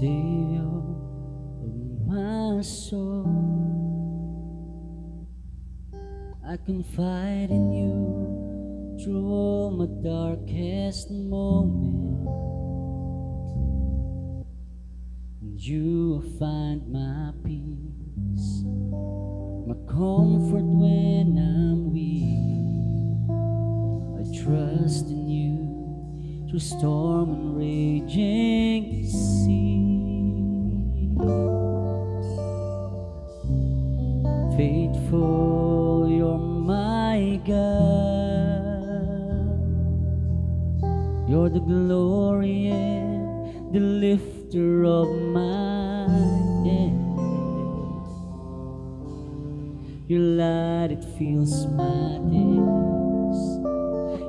Savior of my soul, I confide in you through all my darkest moments, and you will find my peace, my comfort when I'm weak. I trust in you through storm and raging sea. Faithful, you're my God. You're the glory and the lifter of my head. Your light, it fills my days.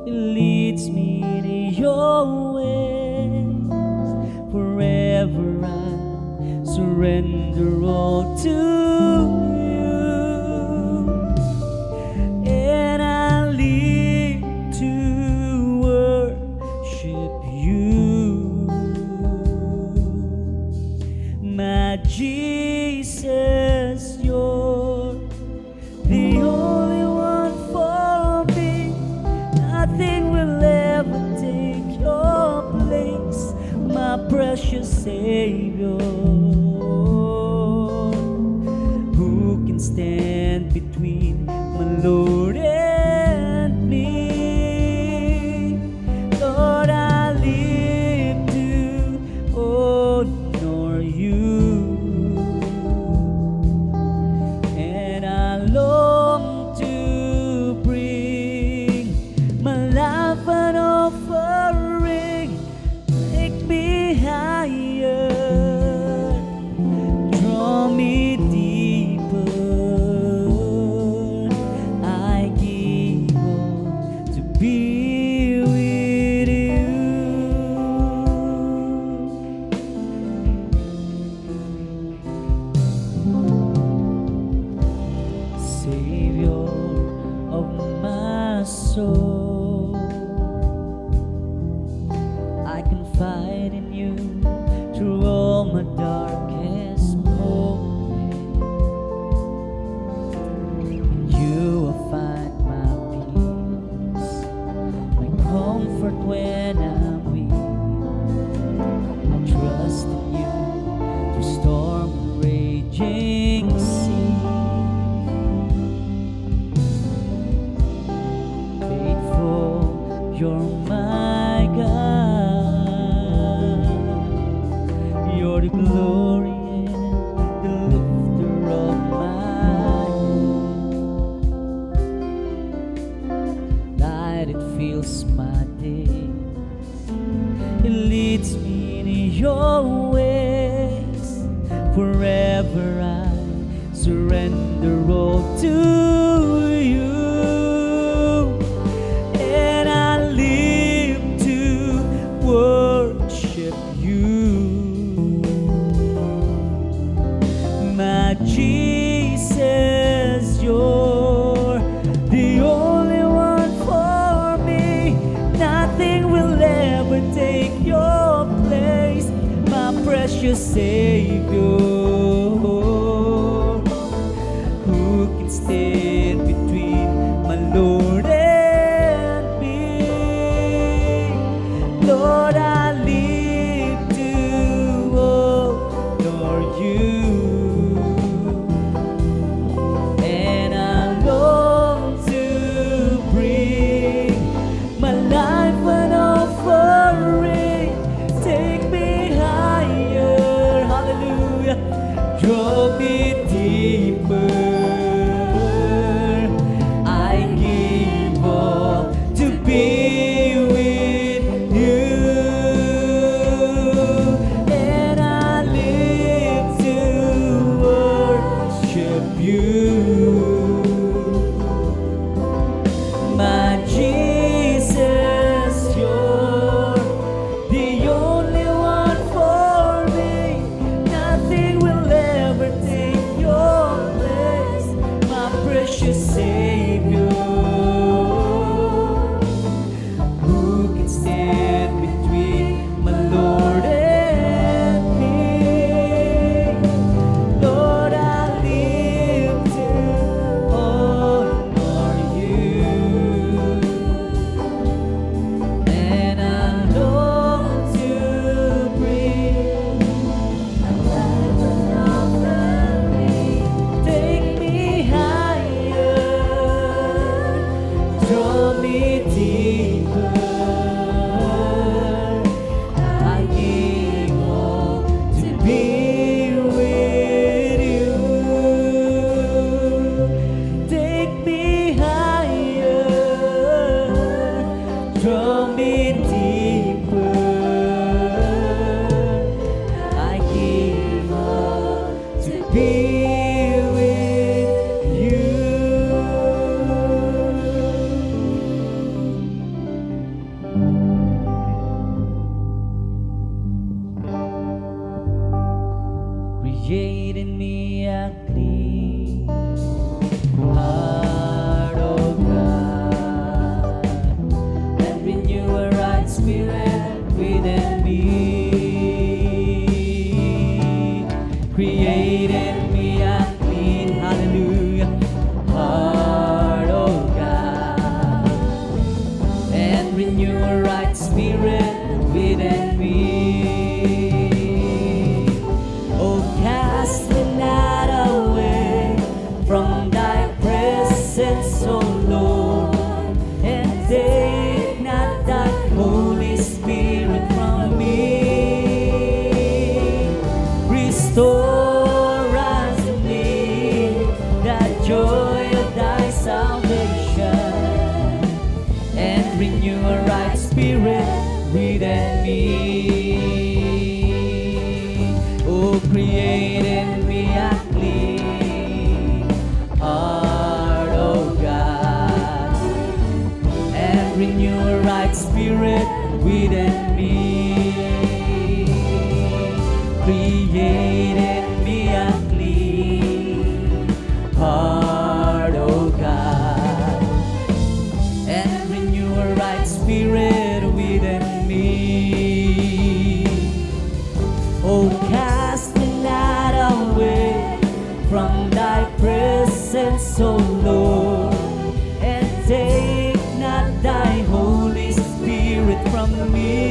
It leads me in your ways. Forever I surrender all to you, and I live to worship you, my Jesus. You're the only one for me. Nothing will ever take your place, my precious Savior. Who can stand between my Lord and me? Lord, I live to honor you, and I long to bring my life an offering. Take me higher, draw me deeper. I give all to be with you. Savior of my soul, I confide in you through all my darkest moments. In you I find my peace, my comfort when I'm weak. I trust in you through storm and raging sea. Faithful, you're my God. You're the glory and the lifter of my head. Light, it fills my days. It leads me in your ways. Forever I surrender all to you, and I live to worship you, my Jesus. You're the only one for me. Nothing will ever take your place, my precious Savior. Who can stand between my Lord and me? Lord, I live to honor you, and I long to bring my life an offering. Take me higher, hallelujah. Draw me deeper. I give all to be with you, and I live to Create in me a clean heart, oh God, and renew a right spirit within me. Create in me a clean, hallelujah, heart, oh God, and renew a right spirit within me. Oh, cast me not away from thy presence, O Lord, and take not thy Holy Spirit from me. Restore unto me the joy of thy salvation, and renew a right spirit within me. Oh, create in me a clean heart, oh God, and renew a right spirit within me. Create in me a clean heart, oh God, and renew a right spirit within me. Oh, cast me not away from thy presence, O Lord, and take not thy Holy Spirit from me.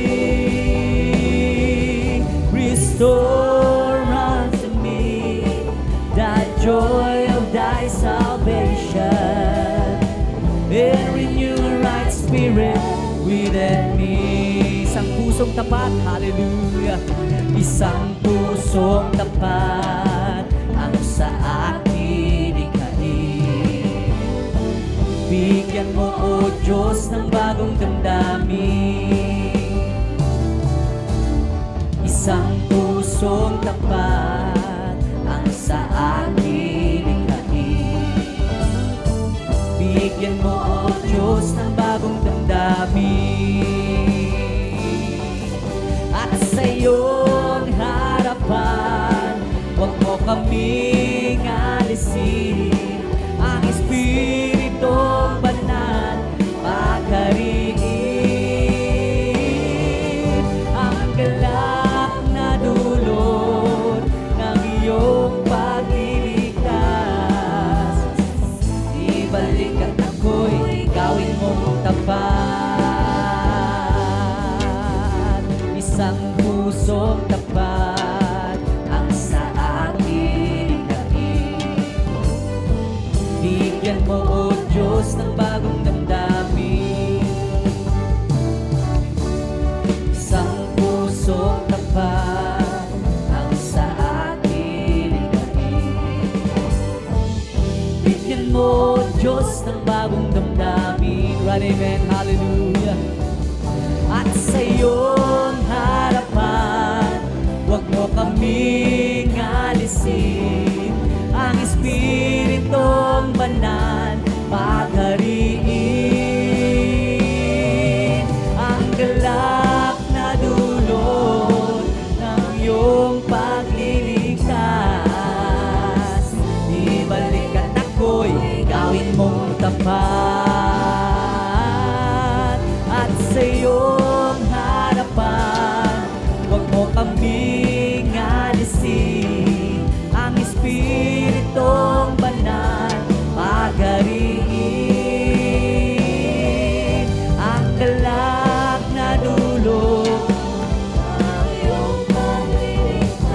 Restore unto me the joy of thy salvation, and renew a right spirit within me. Isang pusong tapat, hallelujah. Isang pusong tapat ang sa akin ikhain. Bigyan mo, O Diyos, ng bagong damdamin. Isang pusong tapat ang sa akin ikhain. Bigyan mo, O Diyos, ng bagong damdamin. At sa iyong harapan, huwag mo kaming alisin. Ang Espiritong Banal pagkariin. Ang galak na dulot ng iyong pagliligtas, ibalik at ako'y gawin mong tapat. Isang pusong tapat ang sa akin ikhain. Bigyan mo, O Diyos, ng bagong damdamin. Isang pusong tapat ang sa akin ikhain. Bigyan mo, O Diyos, ng bagong damdamin. Right, amen, hallelujah. At sa iyong harapan, huwag mo kaming alisin. Ang Espiritong Banal paghariin. Ang galak na dulot ng iyong pagliligtas, ibalik at ako'y gawin mong tapat. At sa iyong harapan, huwag mo kaming alisin. Ang Espiritong Banal paghariin. Ang galak na dulot ng iyong pagliligtas,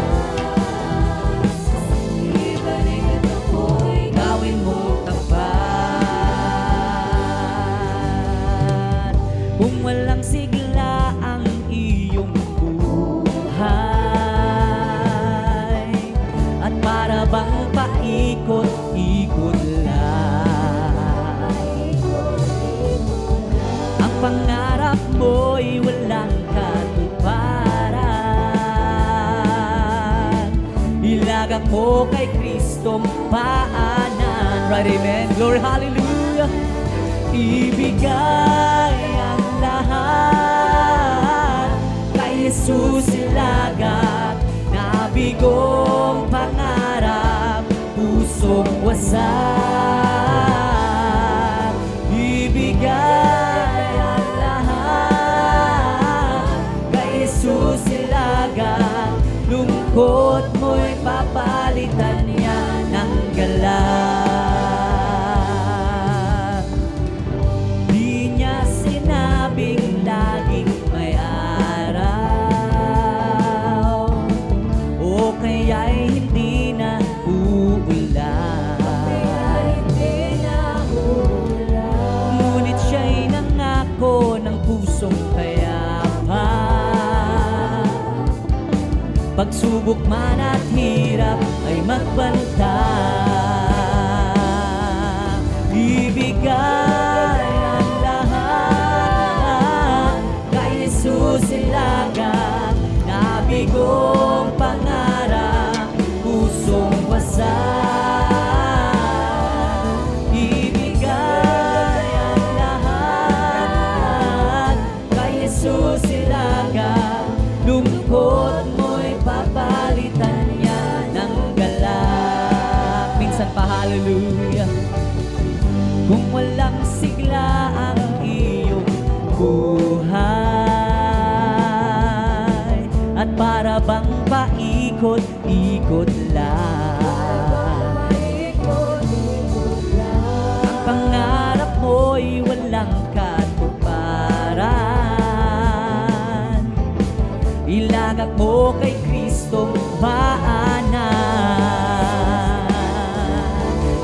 ibalik at ako'y gawin mo tapat. Kung walang sigla ang iyong buhay, at para bang paikot-ikot lang, ang pangarap mo'y walang katuparan, ilagang mo kay Kristong paanan. Right, amen, glory, hallelujah. Ibigay ang lahat kay Jesus ilagat na bigong pangalan. wasak. Ibigay ang lahat kay Jesus ilaga. Lungkot mo'y papalitan niya ng galak. Di niya sinabing laging may araw, o kaya'y hindi na uulan. Ngunit siya'y nangako ng pusong payapa. Pagsubok man at hirap ay magbanta. Ibigay ang lahat kay Jesus ilaga. Nabigong pangarap, pusong wasak. Ibigay ang lahat kay Jesus ilaga. Lungkot mo'y papalitan niya ng galak. Minsan pa hallelujah. Kung walang sigla ang iyong buhay, at para bang paikot-ikot lang, ang pangarap mo'y walang katuparan, ilagak mo kay Kristong paanan.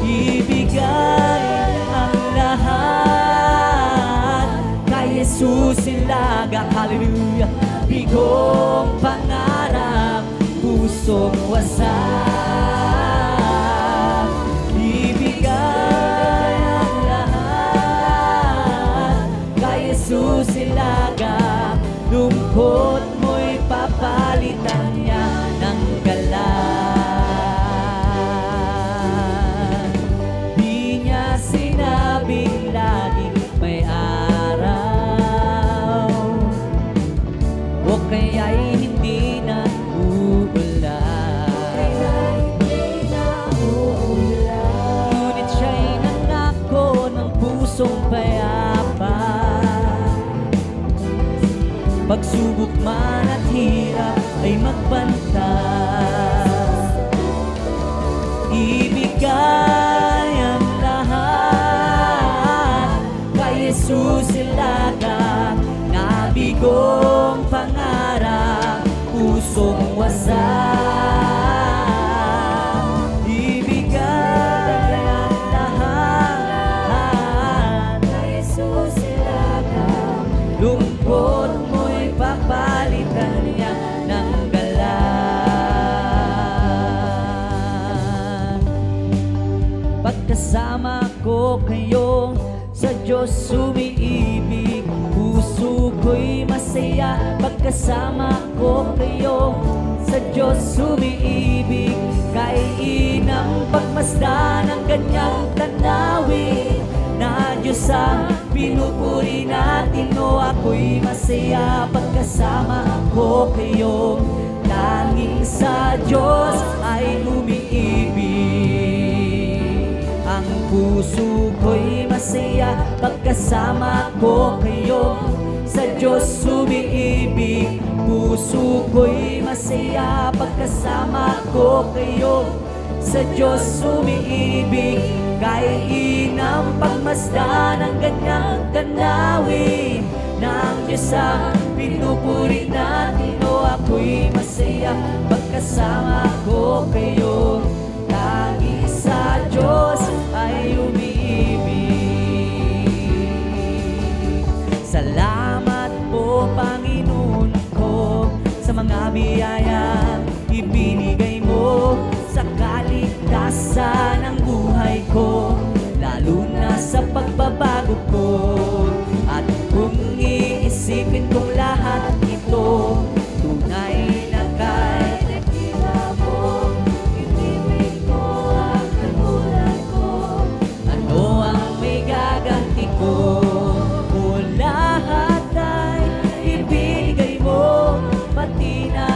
Ibigay ang lahat kay Jesus ilagak. Hallelujah. Bigong pangarap, pusong wasak. Ibigay ang lahat kay Jesus ilagak. Lungkot mo'y papalitan niya ng galak. Di niya sinabing laging may araw, o kaya'y hindi na uulan. Ngunit siya'y nangako ng pusong payapa. Pagsubok man at hirap ay magbanta. Ibigay ang lahat kay Jesus ilaga. Nabigong pangarap, pusong wasak. Ibigay ang lahat kay Jesus ilaga. Lungkot mo'y papalitan niya ng galak. Pagkasama ko kayo, sa Diyos umiibig, puso ko'y masaya. Pagkasama ko kayo, sa Diyos umiibig, kainang pagmasdan ng kanyang tanawin. Na Diyos ang pinupuri natin, o ako'y masaya pagkasama ko kayo. Tanging sa Diyos ay umiibig. Ang puso ko'y masaya pagkasama ko kayo. Sa Diyos umiibig, puso ko'y masaya pagkasama ko kayo. Sa Diyos umiibig, kainang pagmasdan ng kanyang tanawin. Ng Diyos ang pinupuri natin, o ako'y masaya pagkasama ko kayo. Tanging sa Diyos ay umiibig. Salamat po Panginoon ko sa mga biyayang ibinigay mo sa kaligtasan ng buhay ko, lalo na sa pagbabago ko. At kung iisipin kong lahat ito, tunay na kahit nakita mo, ibibig ko ang katulad ko. Ano ang may gaganti ko? O lahat ay ibinigay mo, pati na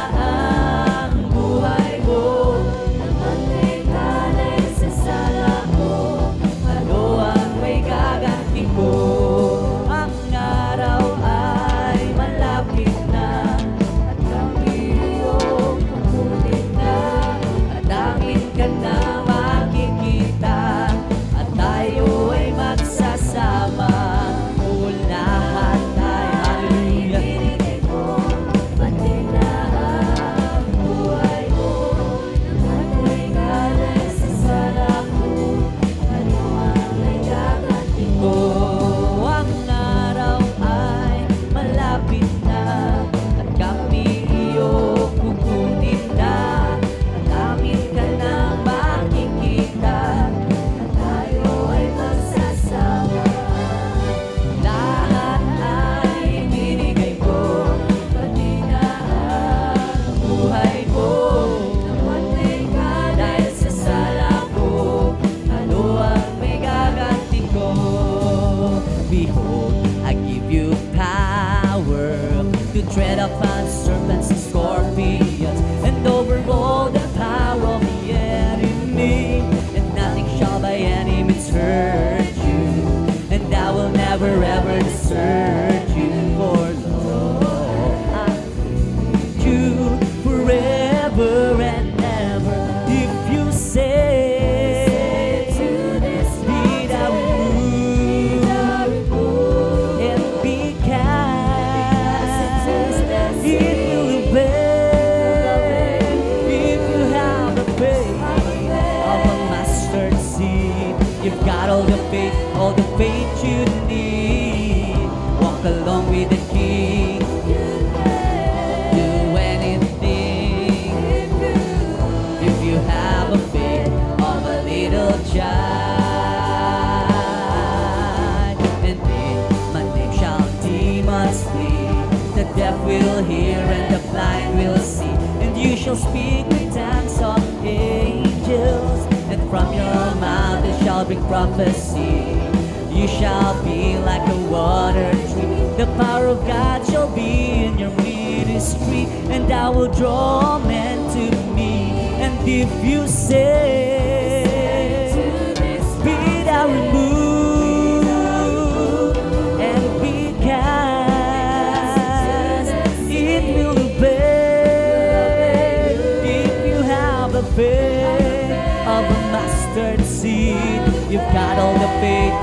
forever and ever. If you say, be thou removed and be cast, it will obey. If you have the faith of a mustard seed, you've got all the faith you need. Walk along with the King. Do anything if you have a faith of a little child. And in my name shall demons flee. The deaf will hear and the blind will see. And you shall speak with tongues of angels. And from your mouth it shall bring prophecy. You shall be like a water tree. The power of God shall be in your ministry. And I will draw men to me. And if you say, be thou removed and be cast, it will obey. If you have a faith of a mustard seed, you've got all the faith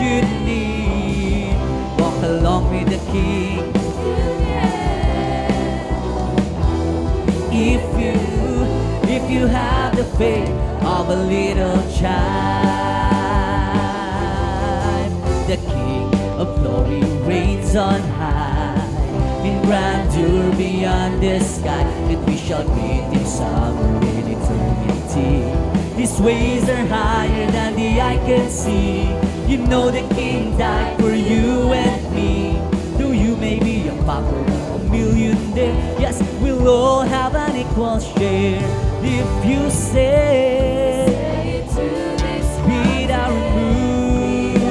you need. Walk along with the King. If you have the faith of a little child, the King of glory reigns on high, in grandeur beyond the sky, and we shall meet Him somewhere in eternity. His ways are higher than the eye can see. You know the King died for you and me. Though you may be a pauper or a millionaire, yes, we'll all have an equal share. If you say, be thou removed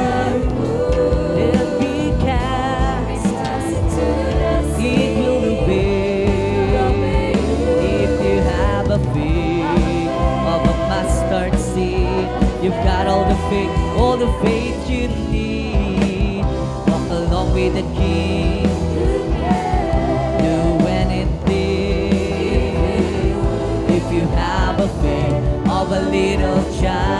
and be cast, it will obey. If you have a faith of a mustard seed, you've got all the faith you need. Walk along with the King. Do anything if you have a faith of a little child.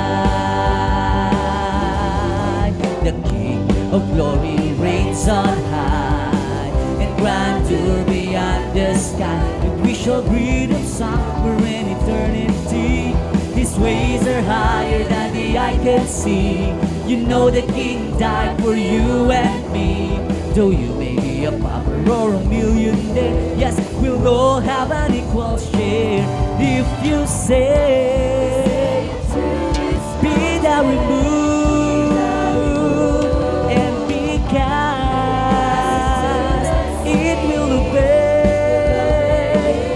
The King of glory reigns on high, and grandeur beyond the sky, and we shall greet Him somewhere in eternity. His ways are higher than the eye can see. You know the King died for you and me. Though you may be a pauper or a millionaire, yes, we'll all have an equal share. If you say, be thou removed and be cast, it will obey.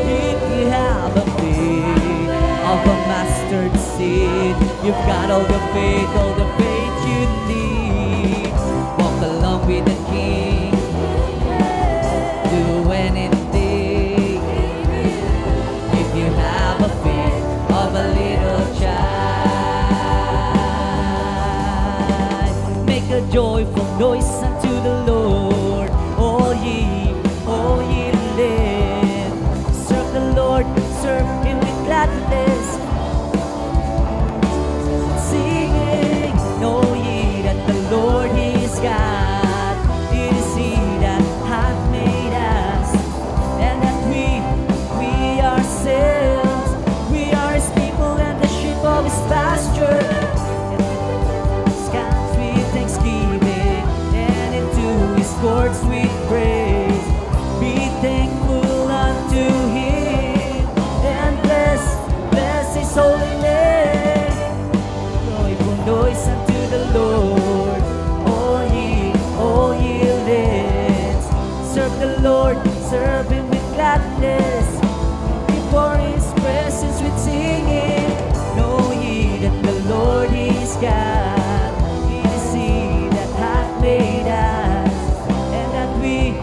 If you have a faith of a mustard seed, you've got all the faith you need. Walk along with the King. Do anything if you have a faith of a little child. Make a joyful noise unto the Lord, all ye land. Serve the Lord, serve Him with gladness. Singing, know ye that the Lord is God. It is He that hath made us, and that we ourselves, we are His people and the sheep of His pasture. Skies with thanksgiving and into His courts with praise. Be thankful unto Him and bless His holy name. Joyful noise unto the Lord, all ye lands. Serve the Lord, serve Him with gladness. Before His presence with singing, know ye that the Lord is God. It is He that hath made us, and that we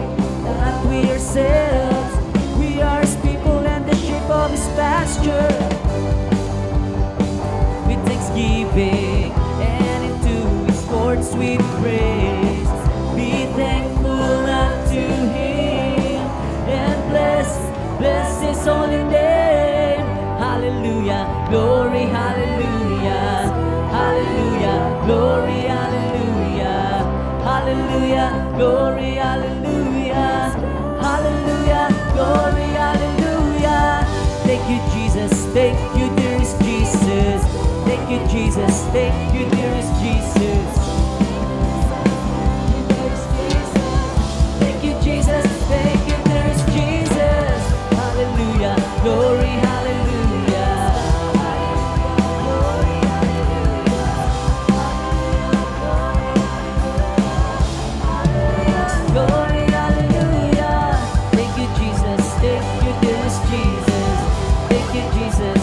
ourselves, we are His people and the sheep of His pasture. With thanksgiving and into His courts with praise. Be thankful unto Him and bless His holy name. glory, hallelujah, hallelujah, glory, hallelujah. Thank you, Jesus, thank you, dearest Jesus. Thank you, Jesus, thank you, dearest Jesus. Thank you, Jesus, thank you, dearest Jesus. Hallelujah, glory, hallelujah. Glory, hallelujah. Thank you, Jesus. Thank you, dearest Jesus. Thank you, Jesus.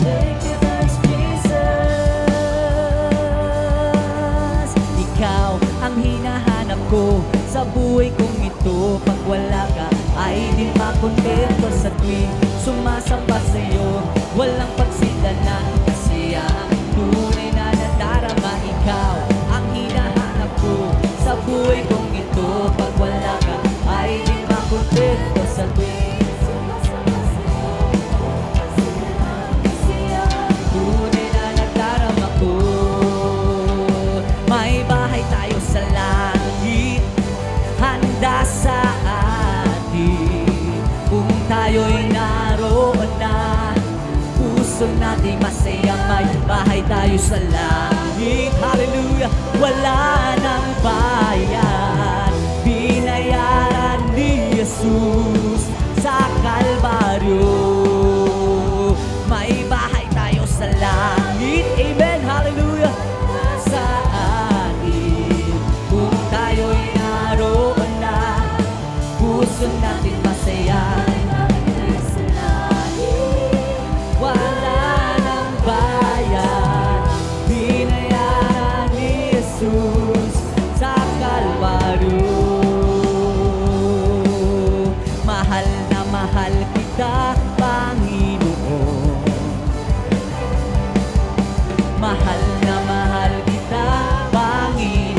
Thank you, dearest Jesus. Ikaw ang hinahanap ko sa buhay kong ito. Pag wala ka, ay di makontento sa tuwing sumasamba sa'yo. Walang pagsinda ng kasiyahan, tunay na nadarama. Ikaw ang hinahanap ko sa buhay kong ito. Pag wala ka, ay di makontento sa tuwing tunay na nadarama ko. May bahay tayo sa langit, handa sa atin. Kung tayo'y naroon na, puso natin masaya. May bahay tayo sa langit, hallelujah. Wala nang bayan, binayaran ni Jesus sa Kalbaryo. May bahay tayo sa langit, amen, hallelujah. Sa atin, kung tayo'y naroon na, puso natin masaya. Wala nang bayan, binayaran ni Jesus sa Kalbaryo. Mahal na mahal kita, Panginoon. Mahal na mahal kita, Panginoon.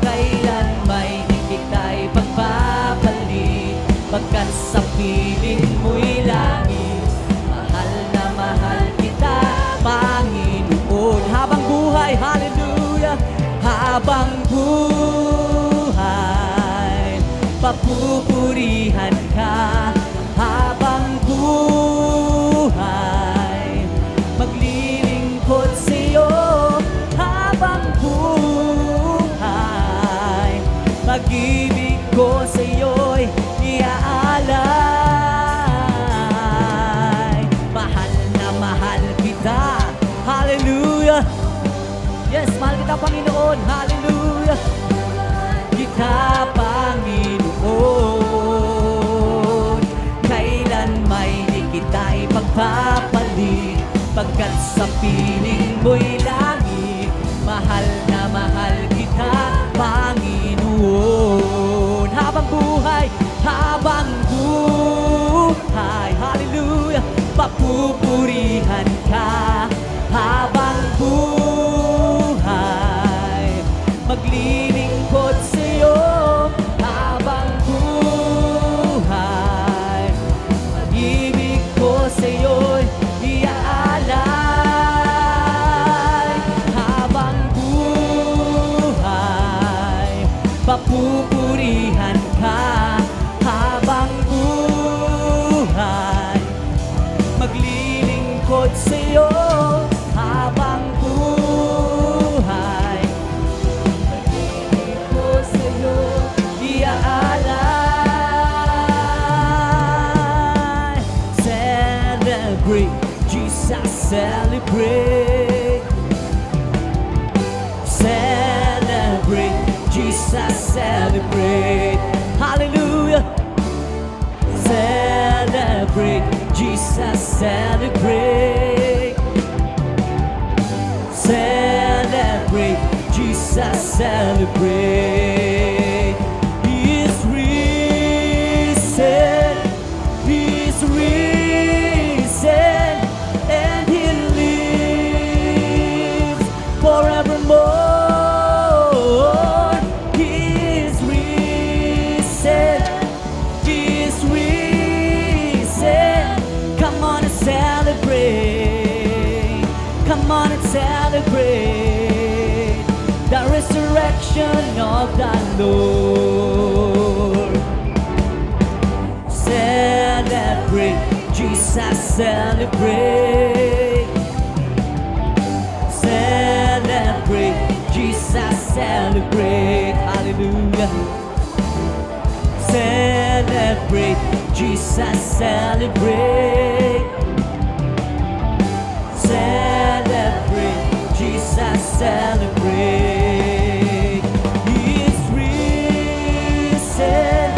Kailan may di kita'y pagpapalit, pagkat sa piling mo'y langit. Mahal na mahal kita, Panginoon. Habang buhay, hallelujah, habang buhay, papupurihan ka. Habang buhay, maglilingkod sa'yo. Habang buhay, pag-ibig ko sa'yo'y iaalay. Mahal na mahal kita, hallelujah. Yes, mahal kita, Panginoon, hallelujah. Kita, Panginoon. Kailan may di kita ipagpapalit, pagkat sa piling mo'y langit. Mahal na mahal kita, Panginoon. Habang buhay, hallelujah, papupurihan ka. Habang buhay, maglilingkod sa'yo. Habang buhay, pag-ibig ko sa'yo'y iaalay. Habang buhay, papupurihan ka. Habang buhay, maglilingkod sa'yo. Habang buhay, pag-ibig ko sa'yo iaalay. Celebrate, Jesus, celebrate. Celebrate, Jesus, celebrate. Hallelujah. Celebrate, Jesus, celebrate. Celebrate, Jesus, celebrate. He is risen, He is risen, and He lives forevermore. He is risen, He is risen. Come on and celebrate. resurrection of the Lord. Celebrate, Jesus, celebrate. Celebrate, Jesus, celebrate. Hallelujah. Celebrate, Jesus, celebrate. Celebrate, Jesus, celebrate. He is risen,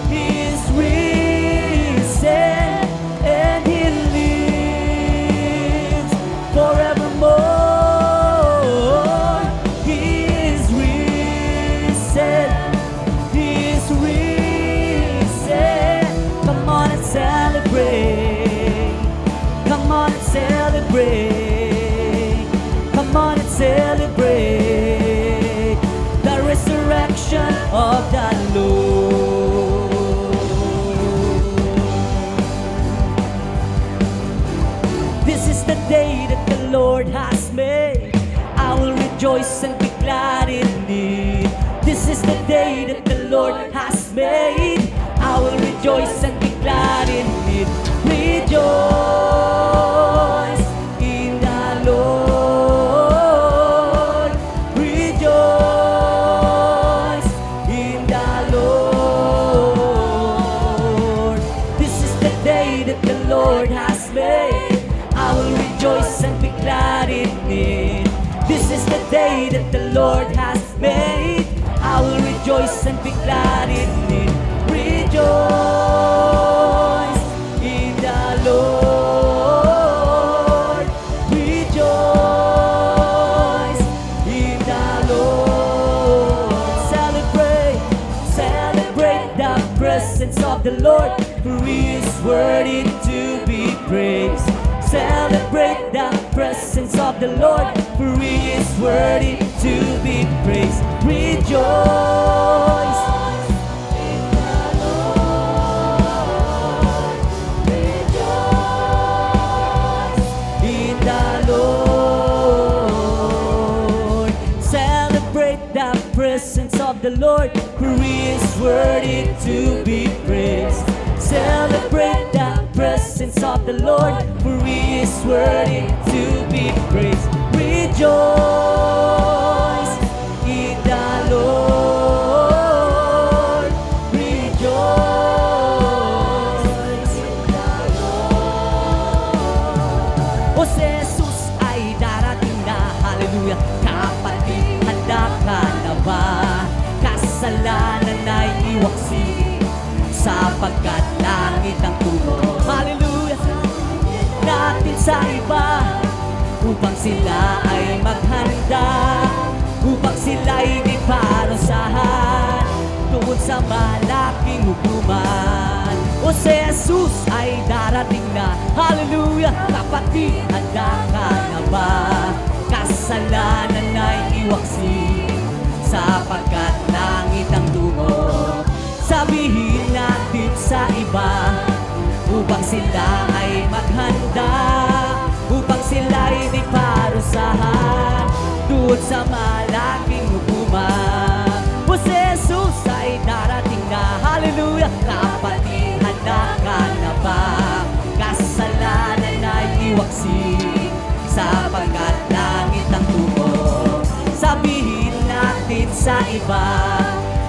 He is risen, and He lives forevermore. He is risen, He is risen. Come on and celebrate. Come on and celebrate. Come on and celebrate the resurrection of the Lord. This is the day that the Lord has made. I will rejoice and be glad in it. This is the day that the Lord has made. I will rejoice and be glad in it. Rejoice in the Lord. Rejoice in the Lord. This is the day that the Lord has made. I will rejoice and be glad in it. This is the day that the Lord has made. I will rejoice and be glad in it. Rejoice in the Lord. Rejoice in the Lord. Celebrate, celebrate the presence of the Lord, for He is worthy to be praised. Celebrate the presence of the Lord, for He is worthy to be praised. Rejoice in the Lord. Rejoice in the Lord. Celebrate the presence of the Lord, for He is worthy to be praised. Celebrate the presence of the Lord, for He is worthy to be praised. Rejoice in the Lord. Rejoice in the Lord. O si Jesus ay darating na, hallelujah. Kapatid, handa ka na ba? Kasalanan ay iwaksi, sapagkat langit ang tulo. Hallelujah! Natin sa iba, upang sila ay maghanda, upang sila ay di parusahan tungkol sa malaking hukuman. O si Jesus ay darating na, hallelujah! Kapatid, handa ka na ba? Kasalanan ay iwaksi, sapagkat langit ang tungo. Sabihin natin sa iba, upang sila ay maghanda, upang sila ay di parusahan doon sa malaking hukuman. O si Jesus ay darating na, hallelujah! Kapatid, handa ka na ba? Kasalanan ay iwaksi, sapagkat langit ang tungo. Sabihin natin sa iba,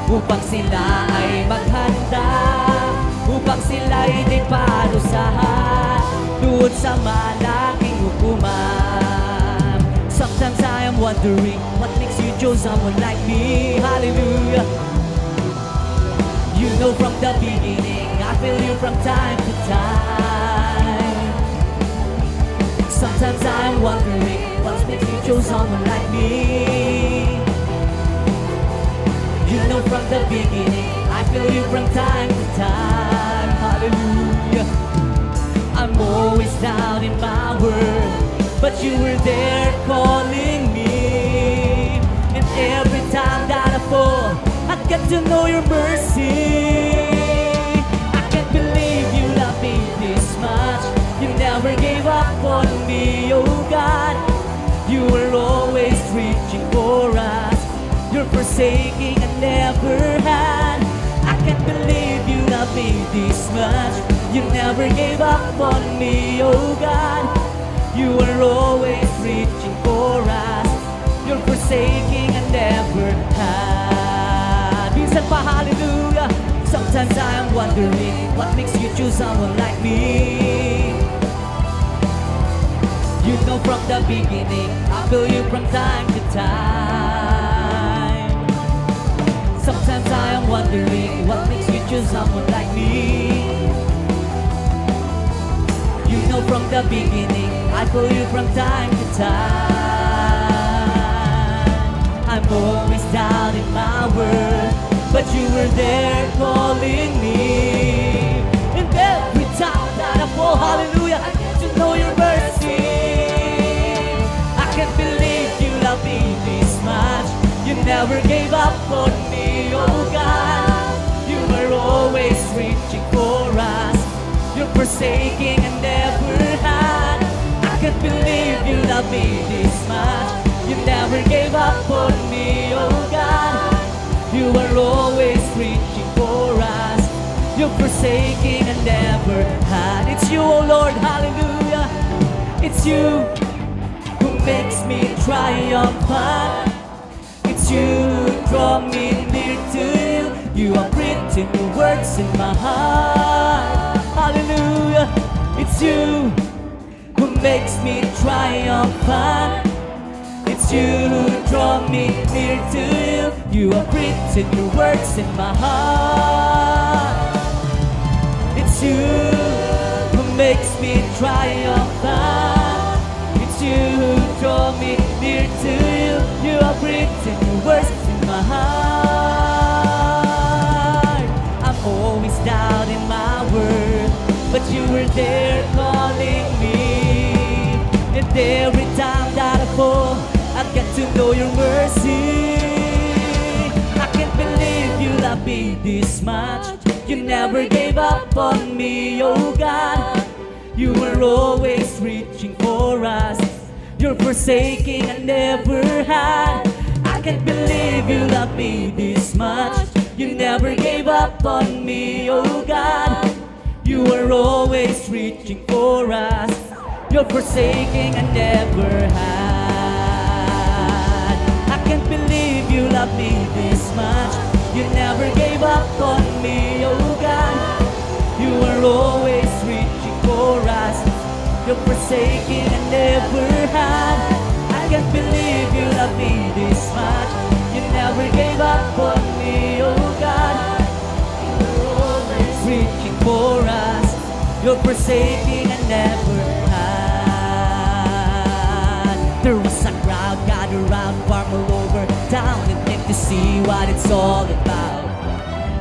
upang sila ay maghanda, upang sila ay di parusahan doon sa malaking hukuman. Sometimes I am wondering, what makes you choose someone like me? Hallelujah. You know from the beginning, I feel you from time to time. Sometimes I am wondering, what makes you choose someone like me? You know from the beginning, I feel you from time to time. Hallelujah. I'm always down in my world, but you were there calling me. And every time that I fall, I get to know your mercy. I can't believe you love me this much. You never gave up on me, oh God. You were always reaching for us. Your forsaking I never had. I can't believe you love me this much. You never gave up on me, oh God. You are always reaching for us. You're forsaking I never had. Minsan pa, hallelujah. Sometimes I am wondering what makes you choose someone like me. You know from the beginning I feel you from time to time. Sometimes I am wondering what makes you choose someone like me. You know from the beginning I feel you from time to time. I'm always doubting my worth, but you were there calling me. And every time that I fall, hallelujah, I get to know your mercy. I can't believe you love me this much. You never gave up on me, oh God. You were always reaching for us. You're forsaking I never had. I can't believe you love me this much. You never gave up on me, oh God. You are always reaching for us. You're forsaking I never had. It's you, oh Lord, hallelujah. It's you who makes me triumphant. It's you who draw me near to you. You have written your words in my heart. Hallelujah. It's you who makes me triumphant. It's you who draw me near to you. You have written your words in my heart. It's you who makes me triumphant. It's you who draw me near to you. You have written your words in my heart. I'm always doubting my worth, but you were there calling me. And every time that I fall, I get to know your mercy. I can't believe you love me this much. You never gave up on me, oh God. You were always reaching for us. You're forsaking I never had. I can't believe you love me this much. You never gave up on me, oh God. You were always reaching for us. You're forsaking I never had. I can't believe you love me this much. You never gave up on me, oh God. You were always reaching for us. You're forsaking I never had. I can't believe you love me this much. You never gave up on me, oh God. You were always reaching for us. You're forsaking I never had. There was a crowd gathered around farm all over town and came to see what it's all about.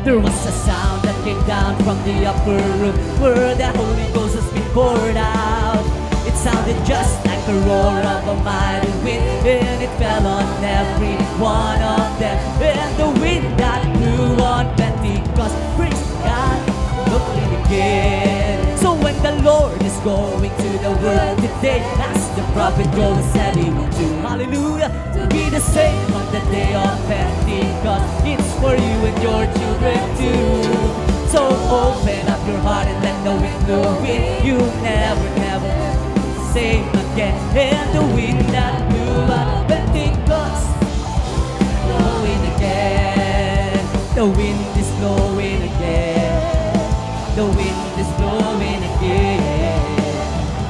There was a sound that came down from the upper room where the Holy Ghost has been poured out. It sounded just like the roar of a mighty wind, and it fell on every one of them. And the wind that blew on Pentecost, praise God, looking again. So when the Lord is going to the world today, as the prophet Joel said he will do, hallelujah, to be the same on the day of Pentecost. It's for you and your children too. So open up your heart and let the wind blow in. You never, never same again. And the wind that blew on Pentecost, blowing again. The wind is blowing again. The wind is blowing again.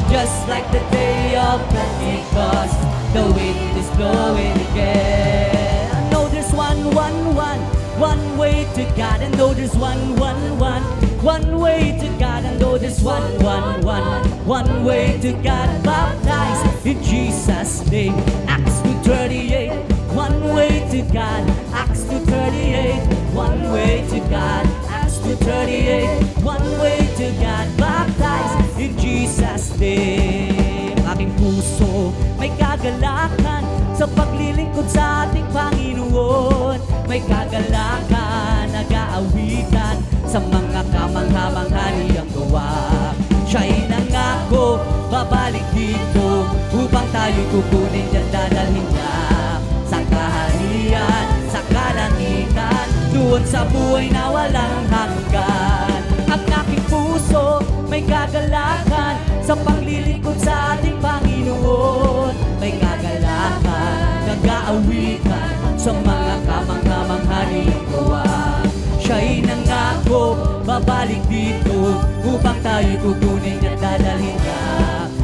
Just like the day of Pentecost, the wind is blowing again. I know there's one way to God. I know there's one way to God. I know there's one way to God. Baptized in Jesus' name. Acts 2:38. One way to God. Acts 2:38. One way to God. Acts 2:38. One way to God. Baptized in Jesus' name. Aking puso may kagalakan sa paglilingkod sa ating Panginoon. May kagalakan, nag-aawitan sa mga kamangha-mangha niyang gawa. Siya'y nangako, babalik dito upang tayo'y kukunin at dadalhin niya sa kaharian, sa sa buhay na walang hanggan. Ang aking puso may kagalakan sa paglilingkod sa ating Panginoon. May kagalakan, nag-aawitan sa mga kamang-kamang halimbawa. Siya'y nangako, babalik dito upang tayo'y kukunin at dadalhin niya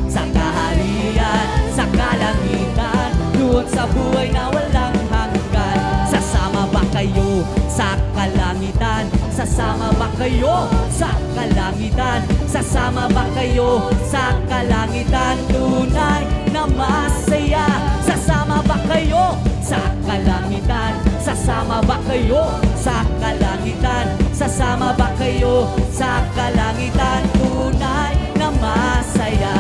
sa kaharian, sa kalangitan, doon sa buhay na walang hanggan. Sasama ba kayo sa kalangitan? Sasama ba kayo sa kalangitan? Sasama ba kayo sa kalangitan? Tunay na masaya. Sasama ba kayo sa kalangitan? Sasama ba kayo sa kalangitan? Sasama ba kayo sa kalangitan? Tunay na masaya.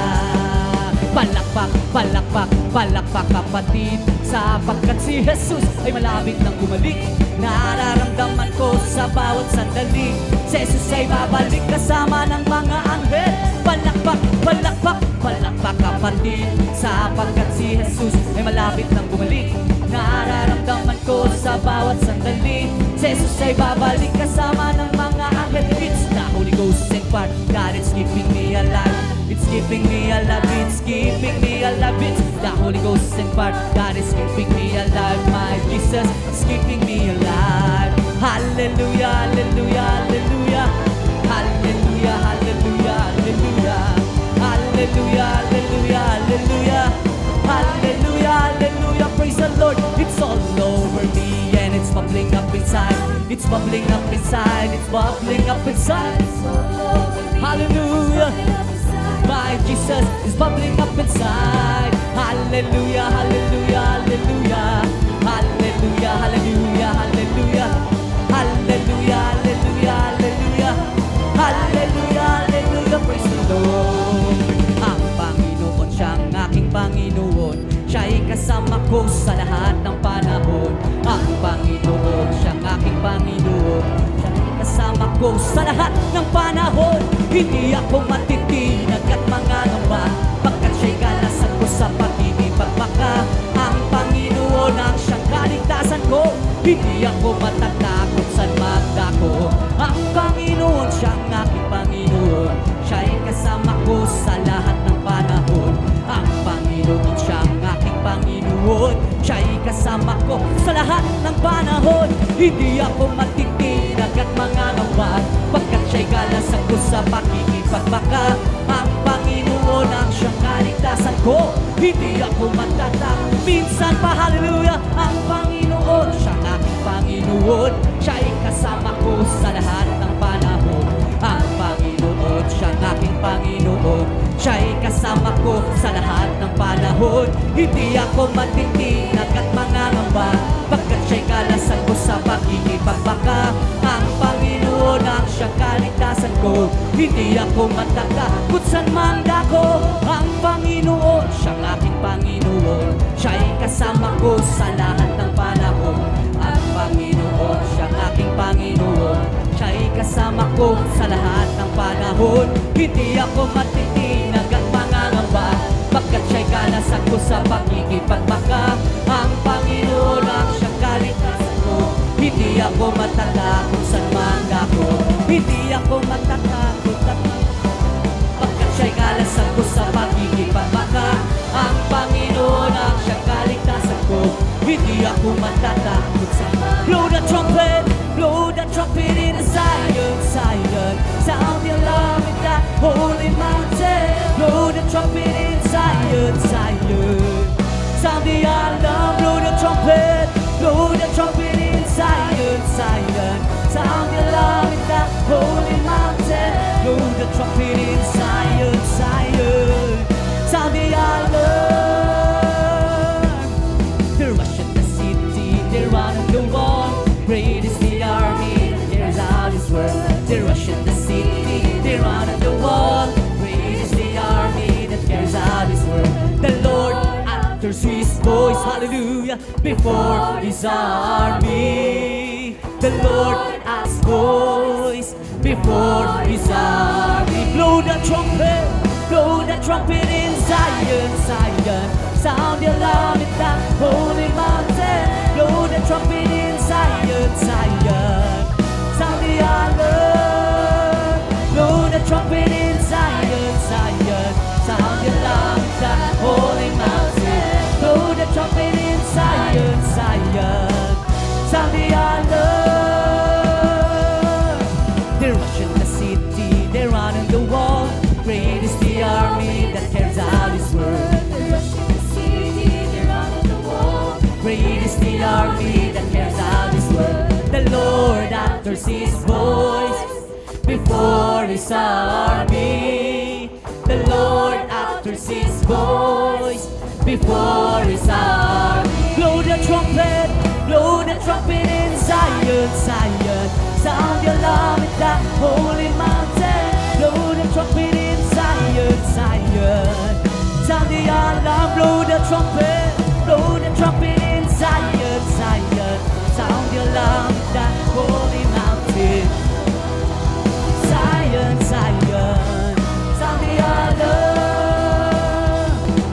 Palakpak, palakpak, palakpak kapatid, sapagkat si Jesus ay malapit nang bumalik. Nararamdaman ko sa bawat sandali, si Jesus ay babalik kasama ng mga anghel. Palakpak, palakpak, palakpak kapatid, sapagkat si Jesus ay malapit nang bumalik. Nararamdaman ko sa bawat sandali, si Jesus ay babalik kasama ng mga anghel. It's the Holy Ghost and fire, God is keeping me alive. It's keeping me alive, it's keeping me alive. It's the Holy Ghost and fire, God is keeping me alive. My Jesus is keeping me alive. Hallelujah, hallelujah, hallelujah. Hallelujah, hallelujah, hallelujah. Hallelujah, hallelujah, hallelujah. Hallelujah, hallelujah, praise the Lord. It's all over me and it's bubbling up inside. It's bubbling up inside, it's bubbling up inside. Hallelujah, my Jesus is bubbling up inside. Hallelujah, hallelujah, hallelujah. Hallelujah, hallelujah, hallelujah. Hallelujah, hallelujah, hallelujah. Hallelujah, hallelujah, praise the Lord. Ang Panginoon siyang aking Panginoon, siya'y kasama ko sa lahat ng panahon. Ang Panginoon siyang aking Panginoon, siya'y kasama ko sa lahat ng panahon. Hindi ako matitinag at mangangamba, pagkat siya'y kalasan ko sa pagkikipagpaka. Ang Panginoon ang siyang kaligtasan ko, hindi ako matatakot sa magdako. Ang Panginoon siyang aking Panginoon, siya'y kasama ko sa lahat ng panahon. Ang Panginoon siyang aking Panginoon, siya'y kasama ko sa lahat ng panahon. Hindi ako matitinag at mangangamba, pagkat siya'y kalasan ko sa pakikipagbaka. Ang Panginoon ang siyang kaligtasan ko, hindi ako matatakot. Minsan pa, hallelujah, ang Panginoon siyang aking Panginoon, siya'y kasama ko sa lahat ng panahon. Ang Panginoon siyang aking Panginoon, siya'y kasama ko sa lahat ng panahon. Hindi ako matitinag at mangangamba, pagkat siya'y kalasan ko sa pakikipagbaka. Ang Panginoon ang siyang kaligtasan ko, hindi ako matatakot sa mandako. Ang Panginoon siyang aking Panginoon, siya'y kasama ko sa lahat ng panahon. Ang Panginoon siyang aking Panginoon, siya'y kasama ko sa lahat ng panahon. Hindi ako matitinag at mangangamba, pagkat siya'y kalasan ko sa pakikipagbaka. Ang Panginoon ang siyang kaligtasan ko, hindi ako matatakot sa mandako. Hindi ako matatakot at pagkat siya'y kalasan ko sa pakikipagbaka. Ang Panginoon ang siyang kaligtasan ko, hindi ako matatakot sa blow the trumpet in Zion, Zion. Sound the alarm in that holy mountain. Blow the trumpet in Zion, Zion. Sound the alarm, blow the trumpet in Zion, Zion. Sound the alarm in that holy mountain. Blow the trumpet in Zion, Zion. Sound the alarm. They're rushing the city, they're running the wall. Great is the army that carries out his word. They're rushing the city, they're running the wall. Great is the army that carries out his word. The Lord utters his voice, hallelujah, before his army. The Lord utters voice before his army. Blow the trumpet in Zion, Zion. Sound the alarm in that holy mountain. Blow the trumpet in Zion, Zion. utters His voice before His army. The Lord utters His voice before His army. Blow the trumpet in Zion, Zion. Sound your alarm at that holy mountain. Blow the trumpet in Zion, Zion. Sound the alarm, blow the trumpet in Zion, Zion. Sound the alarm at that holy mountain. Zion, Zion. Sound the alarm.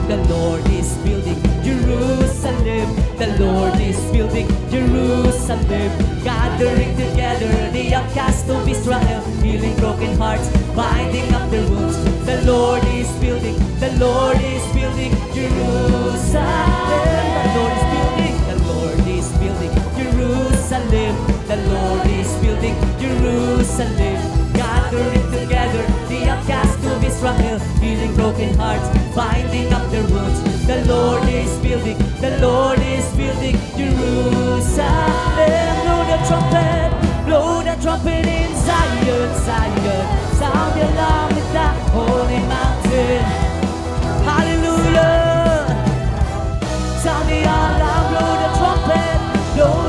The Lord is building Jerusalem. The Lord is building Jerusalem. Gathering together the outcasts of Israel, healing broken hearts, binding up their wounds. The Lord is building Jerusalem. The Lord is building Jerusalem. The Lord is building Jerusalem. Gathering together the outcasts of Israel, healing broken hearts, binding up their wounds. The Lord is building Jerusalem. Blow the trumpet in Zion, Zion. Sound the alarm at the holy mountain. Hallelujah. Sound the alarm, blow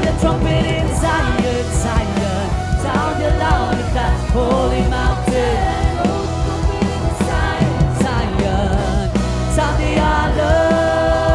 the trumpet in Zion, Zion. Sound the alarm at the holy mountain. Zion, sound the alarm.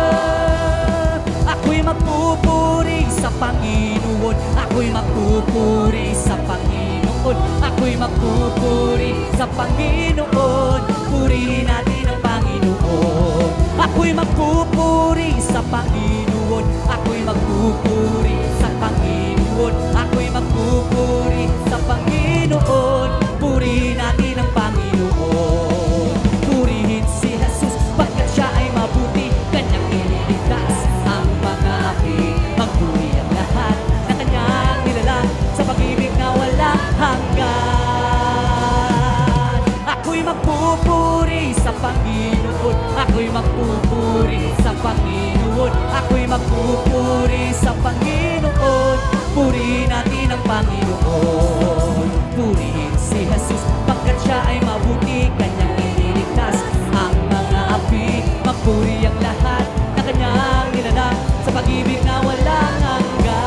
Ako'y magpupuri sa Panginoon. Ako'y magpupuri sa Panginoon. Ako'y magpupuri sa Panginoon. Purihin natin ang Panginoon. Ako'y magpupuri sa Panginoon. Ako'y magpupuri sa Panginoon. Ako'y magpupuri sa Panginoon. Purihin natin ang Panginoon. Purihin si Jesus pagkat siya ay mabuti. Kanyang iniligtas ang mga api. Magpuri ang lahat na kanyang nilalang sa pag-ibig na walang hanggan. Ako'y magpupuri sa Panginoon. Ako'y magpupuri sa Panginoon. Ako'y magpupuri sa Panginoon. Purihin natin ang Panginoon. Purihin si Jesus pagkat siya ay mabuti. Kanyang iniligtas ang mga api. Magpuri ang lahat na kanyang nilalang sa pag-ibig na walang hanggan.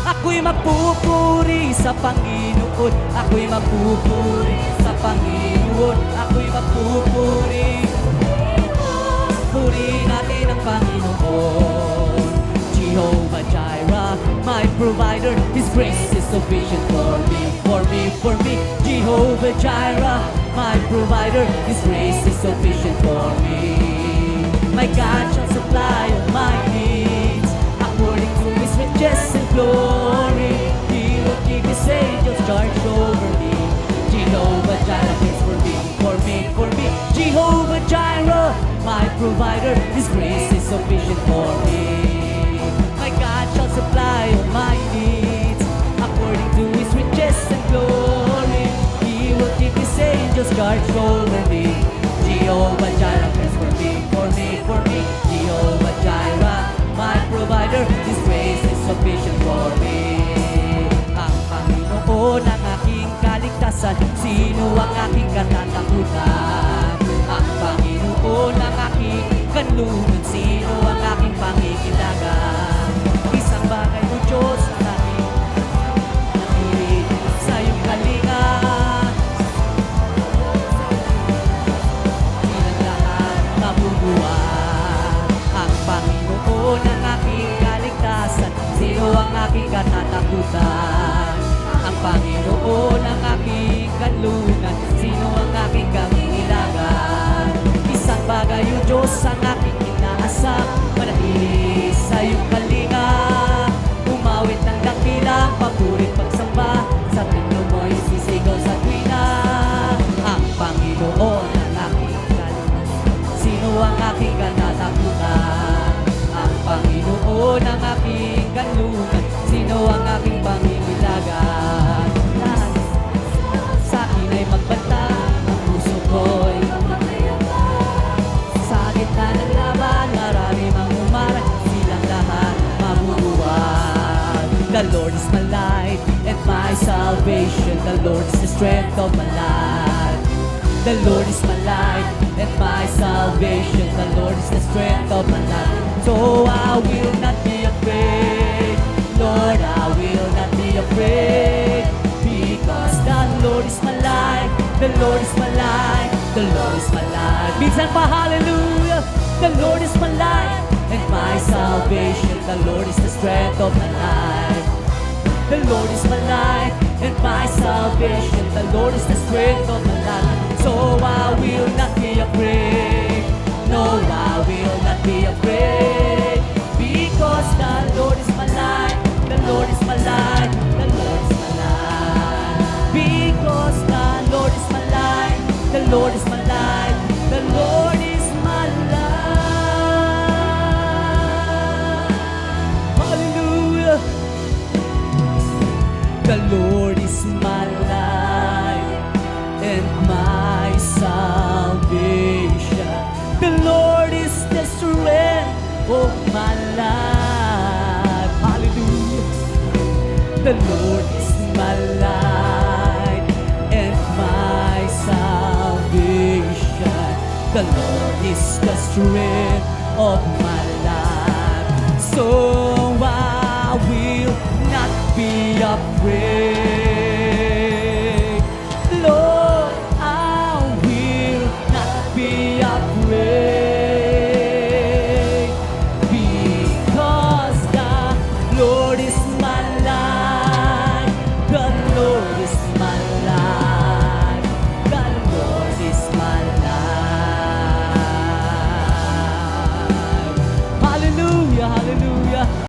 Ako'y magpupuri sa Panginoon. Ako'y magpupuri sa Panginoon. Ako'y magpupuri. Purihin natin ang Panginoon. Jehovah Jireh, my provider, His grace is sufficient for me, for me, for me. Jehovah Jireh, my provider, His grace is sufficient for me. My God shall supply all my needs according to His riches and glory. He will keep His angels charge over me. Jehovah Jireh is for me, for me, for me. Jehovah Jireh, my provider, His grace is sufficient for me. My God shall supply all my needs according to His riches and glory. He will keep His angels charge over me. Jehovah Jireh is for me, for me, for me. Jehovah Jireh, my provider, His grace is sufficient for me. Ang Panginoon ang aking kaligtasan, sino ang aking katatakutan? Ang Panginoon ang aking kanlungan, sino ang aking pangingilagan? Isang bagay o Diyos ang aking nakilig sa iyong kalinga. Silang lahat mabubuhay. Ang Panginoon ang aking kaligtasan, sino ang aking katatakutan? Ang Panginoon ang aking kanlungan, sino ang aking kamingilagan? Isang bagay o Diyos ang aking inaasam, manatili sa iyong kalinga. Umawit ng dakilang papurit pagsamba, sa templo mo'y sisigaw sa tuwina. Ang Panginoon ang aking kalinga, sino ang aking katatakutan? Ang Panginoon ang aking kanlungan, sino ang aking panginilagan? Lahat sa akin ay magbanta, ang puso ko'y sa gitna ng laban, marami mang umaral, silang lahat mabubuhay. The The Lord is my light and my salvation. The Lord is the strength of my life. The Lord is my light and my salvation. The Lord is the strength of my life. So I will not be afraid. Lord, I will not be afraid. Because the Lord is my light. The Lord is my light. The Lord is my light. Minsan pa, hallelujah. The Lord is my light and my salvation. The Lord is the strength of my life. The Lord is my light and my salvation. The Lord is the strength of my life. So I will not be afraid. No, I will not be afraid. Because the Lord is my light. The Lord is my light. The Lord is my light. Because the Lord is my light. The Lord is my light. The Lord is my light. Hallelujah. The Lord is my light and my salvation. The Lord is the strength of my life. Hallelujah. The Lord is my light and my salvation. The Lord is the strength of my life. So I will not be afraid.